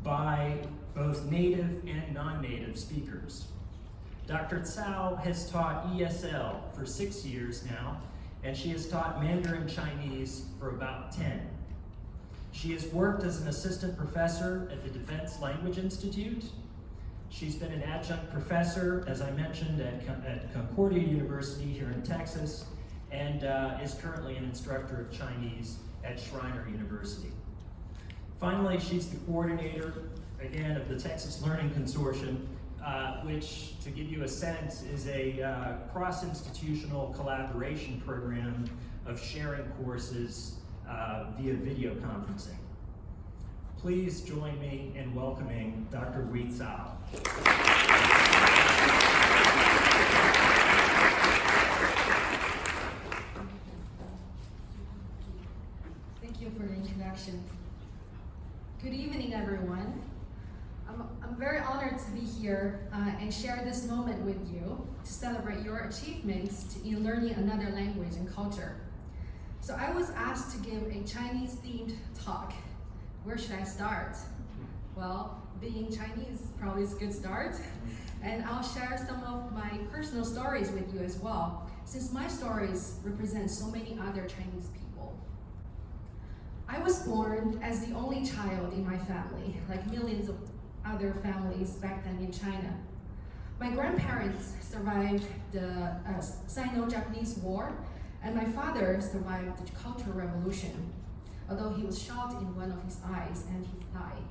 by both native and non-native speakers. Dr. Cao has taught ESL for 6 years now, and she has taught Mandarin Chinese for about 10. She has worked as an assistant professor at the Defense Language Institute. She's been an adjunct professor, as I mentioned, at Concordia University here in Texas, and is currently an instructor of Chinese at Schreiner University. Finally, she's the coordinator, again, of the Texas Learning Consortium, which, to give you a sense, is a cross-institutional collaboration program of sharing courses via video conferencing. Please join me in welcoming Dr. Wei Cao. Thank you for the introduction. Good evening, everyone. I'm very honored to be here and share this moment with you to celebrate your achievements in learning another language and culture. So I was asked to give a Chinese-themed talk. Where should I start? Well, being Chinese probably is a good start. And I'll share some of my personal stories with you as well, since my stories represent so many other Chinese people. I was born as the only child in my family, like millions of other families back then in China. My grandparents survived the Sino-Japanese War, and my father survived the Cultural Revolution, although he was shot in one of his eyes and he died.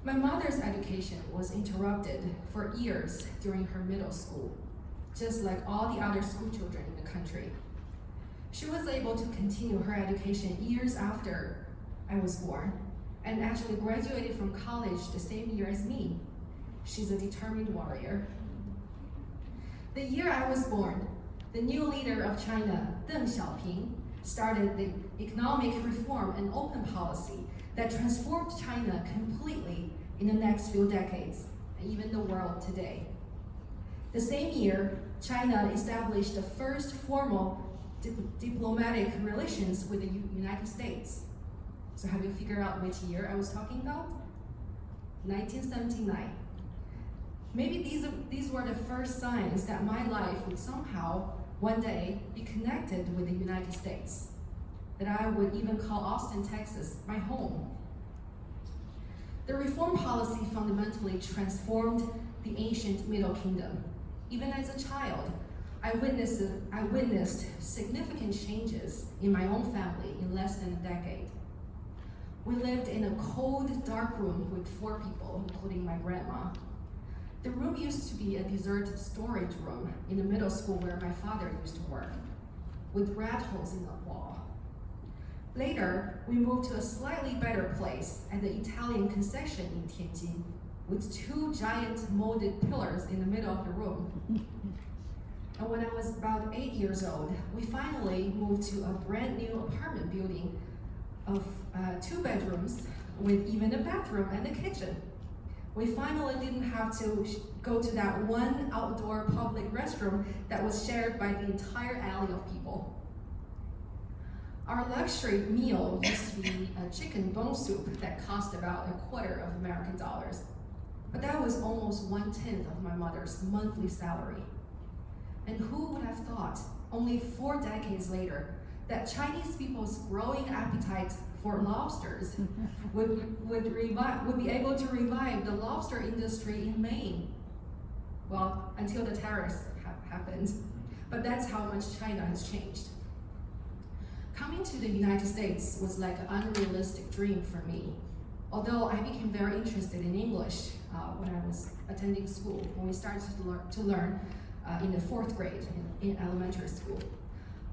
My mother's education was interrupted for years during her middle school, just like all the other school children in the country. She was able to continue her education years after I was born, and actually graduated from college the same year as me. She's a determined warrior. The year I was born, the new leader of China, Deng Xiaoping, started the economic reform and open policy that transformed China completely in the next few decades, and even the world today. The same year, China established the first formal diplomatic relations with the United States. So have you figured out which year I was talking about? 1979. Maybe these were the first signs that my life would somehow one day be connected with the United States, that I would even call Austin, Texas, my home. The reform policy fundamentally transformed the ancient Middle Kingdom. Even as a child, I witnessed significant changes in my own family in less than a decade. We lived in a cold, dark room with 4 people, including my grandma. The room used to be a deserted storage room in the middle school where my father used to work, with rat holes in the wall. Later, we moved to a slightly better place at the Italian concession in Tianjin, with 2 giant molded pillars in the middle of the room. And when I was about 8 years old, we finally moved to a brand new apartment building of 2 bedrooms with even a bathroom and a kitchen. We finally didn't have to go to that one outdoor public restroom that was shared by the entire alley of people. Our luxury meal used to be a chicken bone soup that cost about $0.25 American dollars. But that was almost 1/10 of my mother's monthly salary. And who would have thought, only 4 decades later, that Chinese people's growing appetite for lobsters would be able to revive the lobster industry in Maine. Well, until the tariffs happened. But that's how much China has changed. Coming to the United States was like an unrealistic dream for me. Although I became very interested in English when I was attending school, when we started to learn in the 4th grade in elementary school.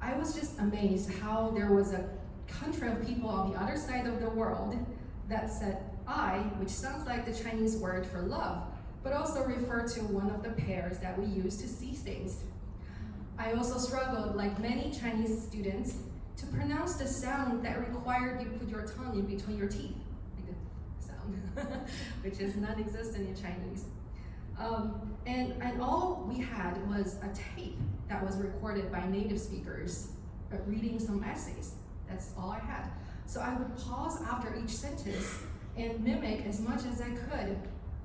I was just amazed how there was a country of people on the other side of the world that said I, which sounds like the Chinese word for love, but also refer to one of the pairs that we use to see things. I also struggled, like many Chinese students, to pronounce the sound that required you put your tongue in between your teeth, like the sound, which is non-existent in Chinese. And all we had was a tape that was recorded by native speakers reading some essays. That's all I had. So I would pause after each sentence and mimic as much as I could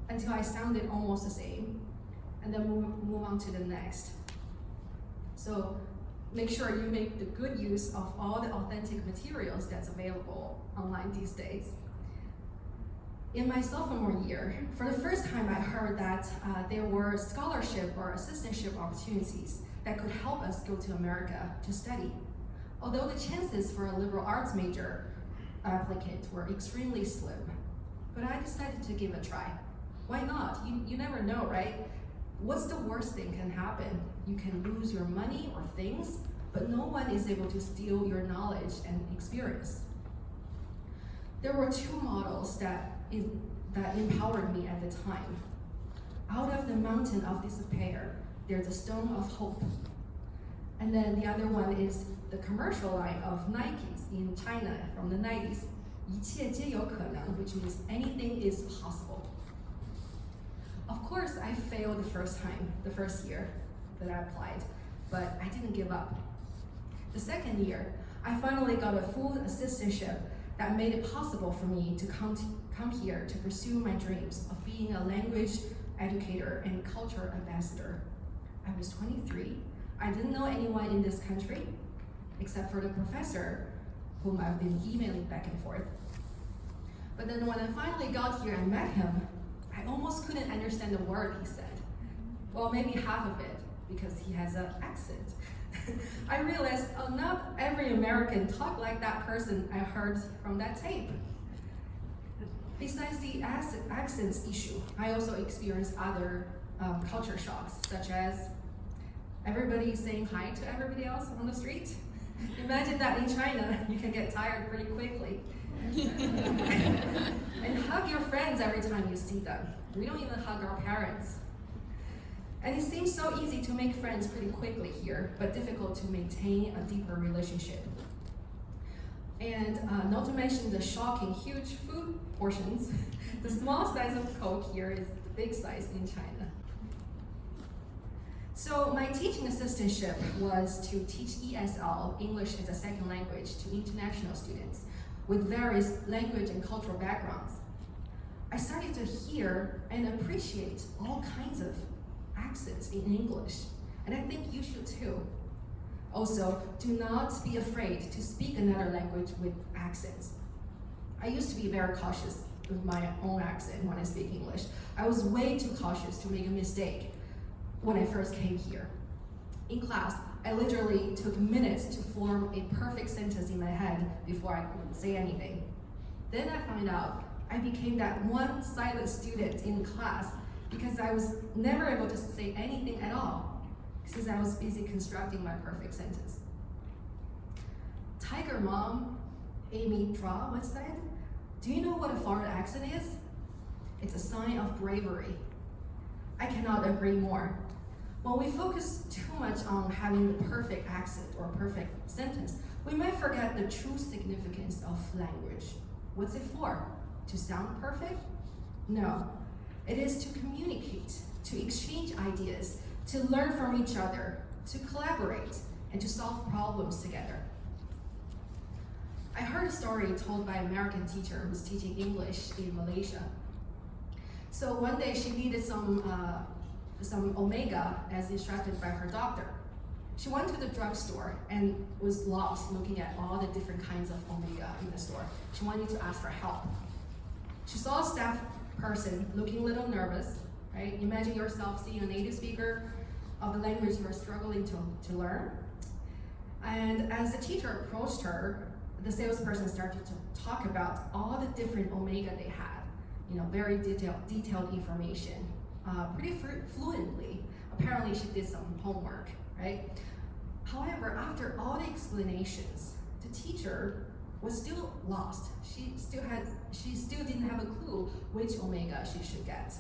until I sounded almost the same, and then move on to the next. So make sure you make the good use of all the authentic materials that's available online these days. In my sophomore year, for the first time I heard that there were scholarship or assistantship opportunities that could help us go to America to study. Although the chances for a liberal arts major applicant were extremely slim, but I decided to give it a try. Why not? You never know, right? What's the worst thing can happen? You can lose your money or things, but no one is able to steal your knowledge and experience. There were two models that empowered me at the time. Out of the mountain of despair, there's a stone of hope. And then the other one is the commercial line of Nikes in China from the 90s. 一切皆有可能, which means anything is possible. Of course, I failed the first year that I applied, but I didn't give up. The second year, I finally got a full assistantship that made it possible for me to come here to pursue my dreams of being a language educator and culture ambassador. I was 23. I didn't know anyone in this country, except for the professor whom I've been emailing back and forth. But then when I finally got here and met him, I almost couldn't understand the word he said. Well, maybe half of it, because he has an accent. I realized not every American talked like that person I heard from that tape. Besides the accents issue, I also experienced other culture shocks, such as everybody saying hi to everybody else on the street. Imagine that in China, you can get tired pretty quickly. And hug your friends every time you see them. We don't even hug our parents. And it seems so easy to make friends pretty quickly here, but difficult to maintain a deeper relationship. And not to mention the shocking huge food portions. The small size of Coke here is the big size in China. So my teaching assistantship was to teach ESL, English as a Second Language, to international students with various language and cultural backgrounds. I started to hear and appreciate all kinds of accents in English, and I think you should too. Also, do not be afraid to speak another language with accents. I used to be very cautious with my own accent when I speak English. I was way too cautious to make a mistake when I first came here. In class, I literally took minutes to form a perfect sentence in my head before I could say anything. Then I found out I became that one silent student in class because I was never able to say anything at all, since I was busy constructing my perfect sentence. Tiger Mom, Amy Tra, once said, "Do you know what a foreign accent is? It's a sign of bravery." I cannot agree more. When we focus too much on having the perfect accent or perfect sentence, we might forget the true significance of language. What's it for? To sound perfect? No. It is to communicate, to exchange ideas, to learn from each other, to collaborate, and to solve problems together. I heard a story told by an American teacher who was teaching English in Malaysia. So one day she needed some omega as instructed by her doctor. She went to the drugstore and was lost looking at all the different kinds of omega in the store. She wanted to ask for help. She saw a staff person looking a little nervous, right? Imagine yourself seeing a native speaker of the language you're struggling to learn. And as the teacher approached her, the salesperson started to talk about all the different omega they had, very detailed information, pretty fluently. Apparently she did some homework, right? However, after all the explanations, the teacher was still lost. She still didn't have a clue which omega she should get.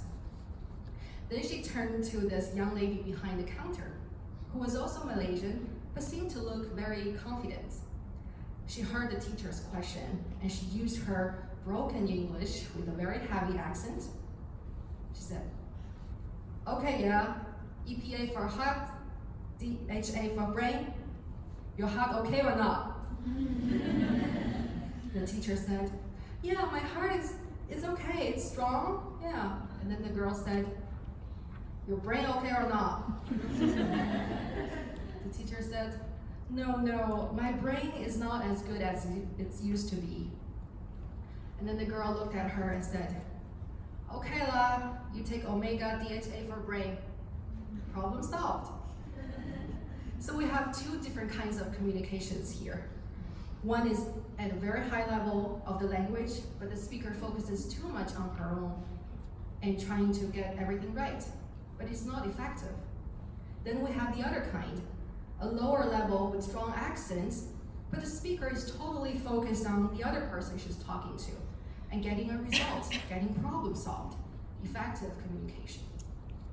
Then she turned to this young lady behind the counter, who was also Malaysian, but seemed to look very confident. She heard the teacher's question, and she used her broken English with a very heavy accent. She said, "Okay, yeah, EPA for heart, DHA for brain. Your heart okay or not?" The teacher said, "Yeah, my heart It's okay, it's strong, yeah. And then the girl said, your brain okay or not? The teacher said, no, my brain is not as good as it's used to be. And then the girl looked at her and said, okay la, you take omega DHA for brain. Problem solved. So we have two different kinds of communications here. One is at a very high level of the language, but the speaker focuses too much on her own and trying to get everything right, but it's not effective. Then we have the other kind, a lower level with strong accents, but the speaker is totally focused on the other person she's talking to and getting a result, getting problem solved, effective communication.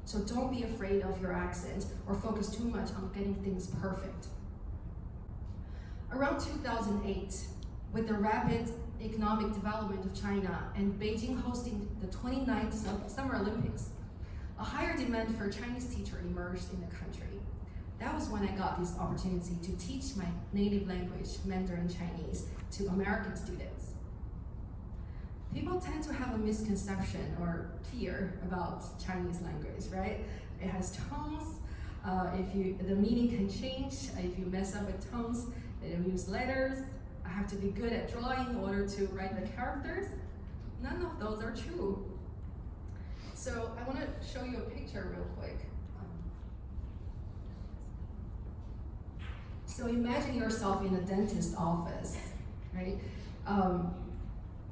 So don't be afraid of your accent or focus too much on getting things perfect. Around 2008, with the rapid economic development of China and Beijing hosting the 29th Summer Olympics, a higher demand for a Chinese teacher emerged in the country. That was when I got this opportunity to teach my native language, Mandarin Chinese, to American students. People tend to have a misconception or fear about Chinese language, right? It has tones. The meaning can change. If you mess up with tones, they don't use letters. I have to be good at drawing in order to write the characters. None of those are true. So I want to show you a picture real quick. So imagine yourself in a dentist's office, right?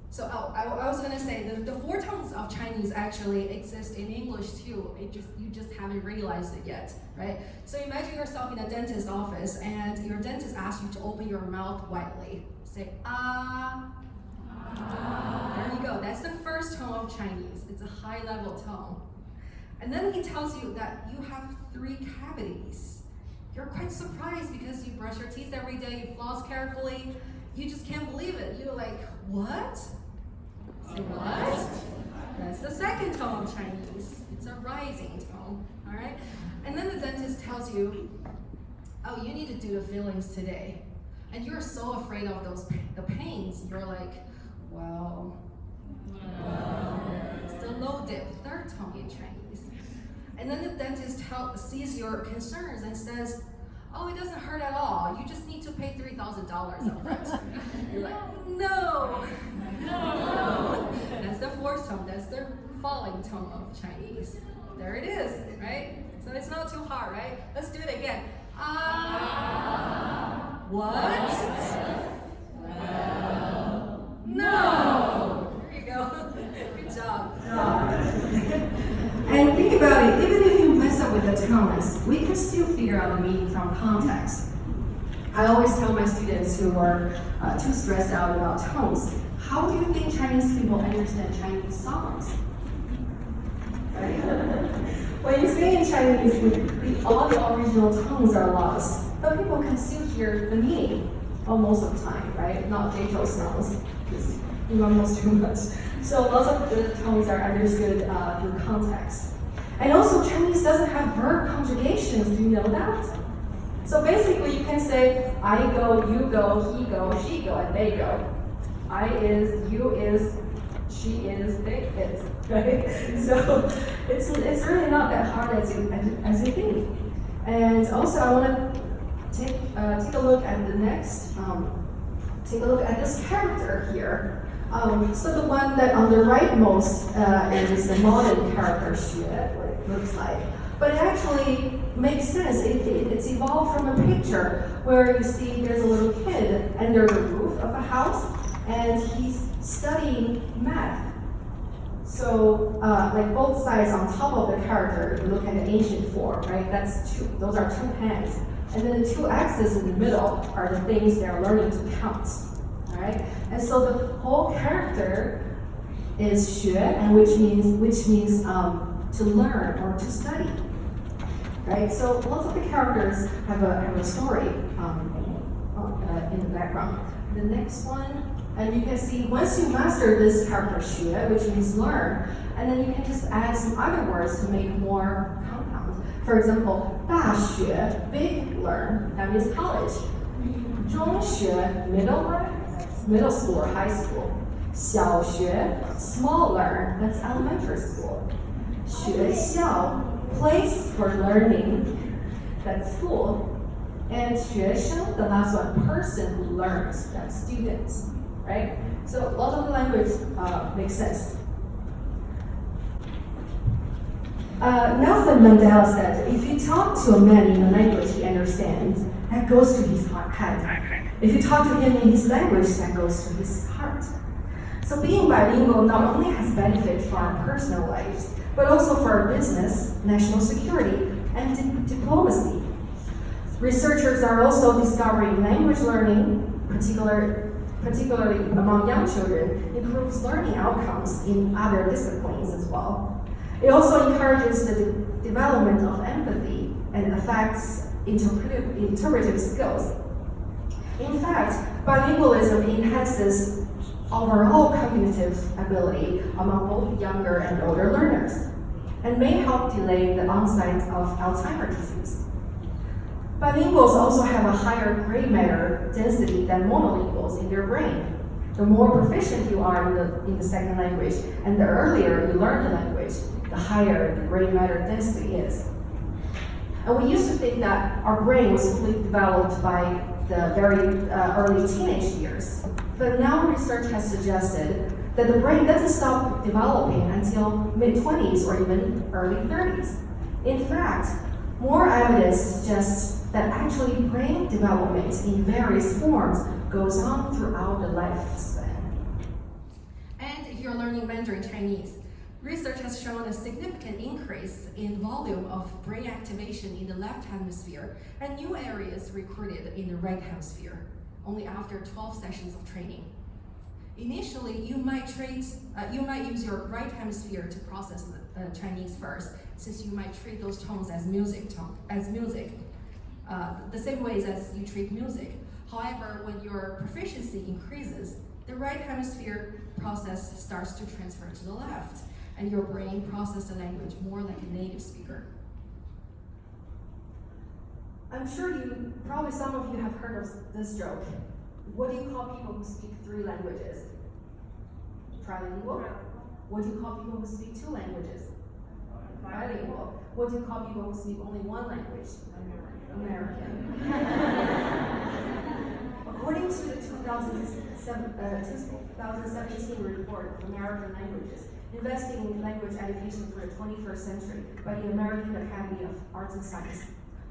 So I was gonna say the four tones of Chinese actually exist in English too. You just haven't realized it yet, right? So imagine yourself in a dentist's office and your dentist asks you to open your mouth widely. Say ah. There you go. That's the first tone of Chinese. It's a high level tone. And then he tells you that you have 3 cavities. You're quite surprised because you brush your teeth every day, you floss carefully. You just can't believe it. You're like, what? Say what? That's the second tone of Chinese. It's a rising tone, all right? And then the dentist tells you, oh, you need to do the fillings today. And you're so afraid of the pains. You're like, well. It's the low dip, third tone in Chinese. And then the dentist sees your concerns and says, oh, it doesn't hurt at all. You just need to pay $3,000 up front. You're like, no. That's the fourth tone. That's the falling tone of Chinese. There it is, right? So it's not too hard, right? Let's do it again. Ah. What? Well. No. There you go. Good job. And think about it, even if you mess up with the tones, we can still figure out the meaning from context. I always tell my students who are too stressed out about tones, how do you think Chinese people understand Chinese songs? Right? When you sing in Chinese, all the original tones are lost, but people can still hear the meaning most of the time, right? Not Beethoven songs, because you mumbles too much. So lots of the tones are understood through context. And also Chinese doesn't have verb conjugations, do you know that? So basically you can say, I go, you go, he go, she go, and they go. I is, you is, she is, they is, right? So it's really not that hard as you think. And also I want to take a look at the next, take a look at this character here. So the one that on the rightmost is the modern character Xue, what it looks like. But it actually makes sense. It's evolved from a picture where you see there's a little kid under the roof of a house and he's studying math. So like both sides on top of the character, you look at the ancient form, right? Those are 2 hands. And then the 2 axes in the middle are the things they're learning to count. Right? And so the whole character is xue, and which means to learn or to study. Right? So lots of the characters have a story in the background. The next one, and you can see once you master this character xue, which means learn, and then you can just add some other words to make more compound. For example, 大学, big learn, that means college. 中学, middle school or high school. 小学 smaller, that's elementary school. 学校 place for learning, that's school. And 学生, the last one, person who learns, that's students, right? So a lot of the language makes sense. Nelson Mandela said, if you talk to a man in a language he understands, that goes to his head. If you talk to him in his language, that goes to his heart. So being bilingual not only has benefit for our personal lives, but also for our business, national security, and diplomacy. Researchers are also discovering language learning, particularly among young children, improves learning outcomes in other disciplines as well. It also encourages the development of empathy and affects interpretive skills. In fact, bilingualism enhances overall cognitive ability among both younger and older learners, and may help delay the onset of Alzheimer's disease. Bilinguals also have a higher gray matter density than monolinguals in their brain. The more proficient you are in the second language, and the earlier you learn the language, the higher the gray matter density is. And we used to think that our brain was fully developed by the very early teenage years. But now research has suggested that the brain doesn't stop developing until mid-20s or even early 30s. In fact, more evidence suggests that actually brain development in various forms goes on throughout the lifespan. And if you're learning Mandarin Chinese, research has shown a significant increase in volume of brain activation in the left hemisphere and new areas recruited in the right hemisphere, only after 12 sessions of training. Initially, you might use your right hemisphere to process the Chinese first, since you might treat those tones as music, the same ways as you treat music. However, when your proficiency increases, the right hemisphere process starts to transfer to the left, and your brain processes the language more like a native speaker. I'm sure probably some of you have heard of this joke. What do you call people who speak 3 languages? Trilingual. What do you call people who speak 2 languages? Bilingual. What do you call people who speak only 1 language? American. According to the 2017 report of American Languages, Investing in Language Education for the 21st Century by the American Academy of Arts and Science,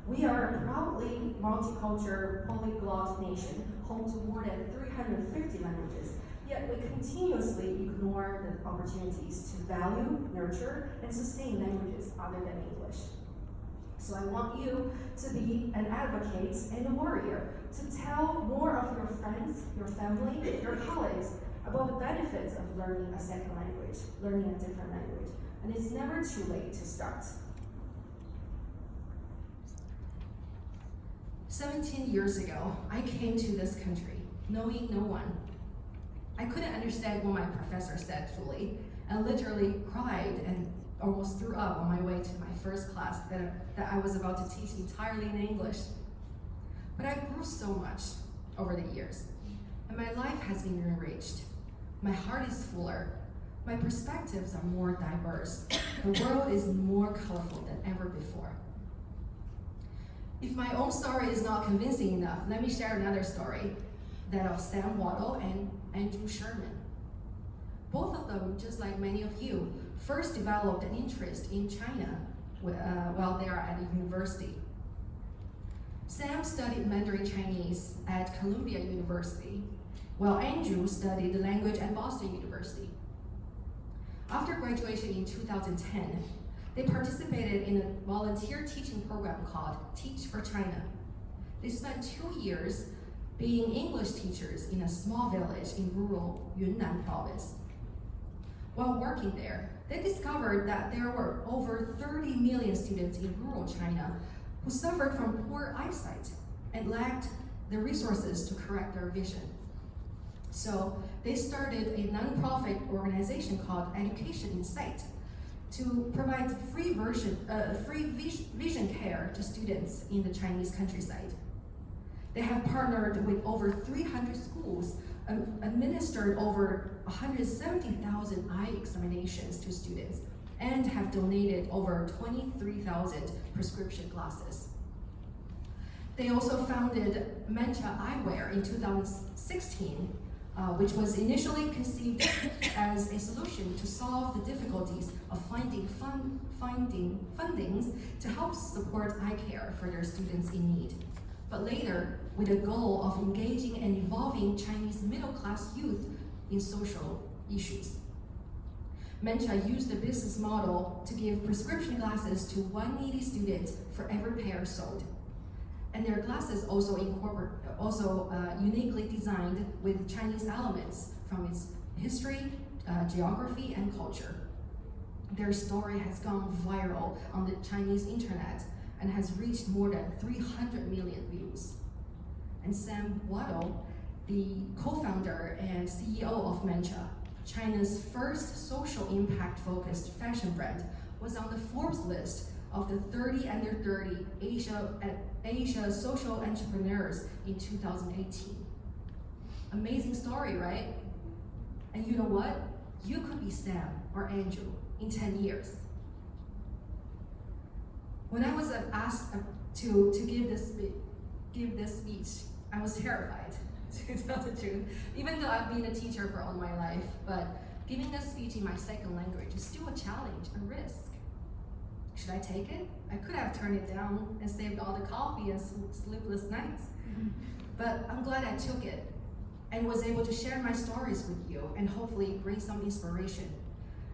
we are a proudly multicultural polyglot nation, home to more than 350 languages, yet we continuously ignore the opportunities to value, nurture, and sustain languages other than English. So I want you to be an advocate and a warrior, to tell more of your friends, your family, your colleagues about the benefits of learning a second language, learning a different language. And it's never too late to start. 17 years ago, I came to this country, knowing no one. I couldn't understand what my professor said fully, and literally cried and almost threw up on my way to my first class that I was about to teach entirely in English. But I grew so much over the years, and my life has been enriched. My heart is fuller. My perspectives are more diverse. The world is more colorful than ever before. If my own story is not convincing enough, let me share another story, that of Sam Waddle and Andrew Sherman. Both of them, just like many of you, first developed an interest in China while they are at a university. Sam studied Mandarin Chinese at Columbia University, while Andrew studied the language at Boston University. After graduation in 2010, they participated in a volunteer teaching program called Teach for China. They spent 2 years being English teachers in a small village in rural Yunnan province. While working there, they discovered that there were over 30 million students in rural China who suffered from poor eyesight and lacked the resources to correct their vision. So they started a nonprofit organization called Education in Sight to provide free vision care to students in the Chinese countryside. They have partnered with over 300 schools administered over 170,000 eye examinations to students and have donated over 23,000 prescription glasses. They also founded Mencha Eyewear in 2016, which was initially conceived as a solution to solve the difficulties of finding fundings to help support eye care for their students in need. But later, with the goal of engaging and involving Chinese middle-class youth in social issues. Mencha used the business model to give prescription glasses to one needy student for every pair sold. And their glasses also uniquely designed with Chinese elements from its history, geography, and culture. Their story has gone viral on the Chinese internet and has reached more than 300 million views. And Sam Waddell, the co-founder and CEO of Mencha, China's first social impact-focused fashion brand, was on the Forbes list of the 30 under 30 Asia social entrepreneurs in 2018. Amazing story, right? And you know what? You could be Sam or Andrew in 10 years. When I was asked to give this speech, I was terrified, to tell the truth. Even though I've been a teacher for all my life, but giving this speech in my second language is still a challenge, a risk. Should I take it? I could have turned it down and saved all the coffee and sleepless nights. But I'm glad I took it and was able to share my stories with you and hopefully bring some inspiration.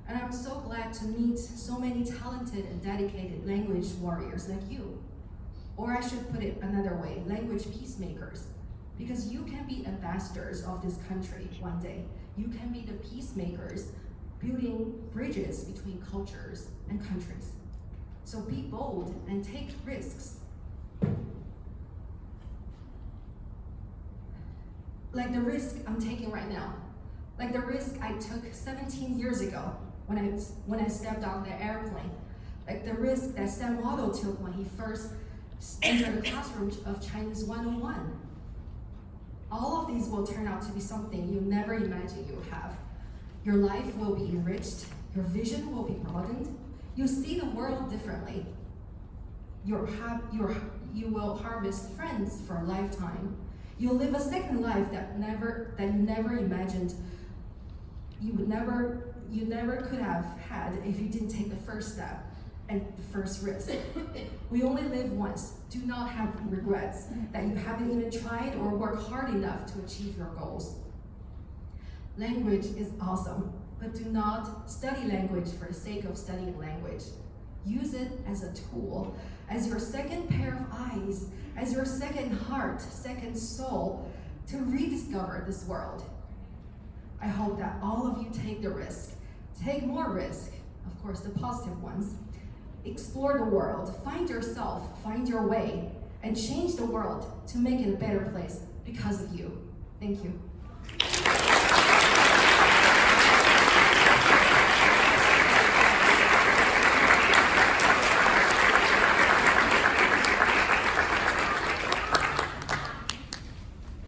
And I'm so glad to meet so many talented and dedicated language warriors like you. Or I should put it another way, language peacemakers. Because you can be ambassadors of this country one day. You can be the peacemakers building bridges between cultures and countries. So be bold and take risks. Like the risk I'm taking right now. Like the risk I took 17 years ago when I stepped on the airplane. Like the risk that Sam Waddell took when he first entered the classroom of Chinese 101. All of these will turn out to be something you never imagined you would have. Your life will be enriched, your vision will be broadened, you see the world differently. You will harvest friends for a lifetime. You'll live a second life that you never imagined you never could have had if you didn't take the first step and the first risk. We only live once. Do not have regrets that you haven't even tried or worked hard enough to achieve your goals. Language is awesome, but do not study language for the sake of studying language. Use it as a tool, as your second pair of eyes, as your second heart, second soul, to rediscover this world. I hope that all of you take the risk. Take more risk, of course, the positive ones. Explore the world, find yourself, find your way, and change the world to make it a better place because of you. Thank you.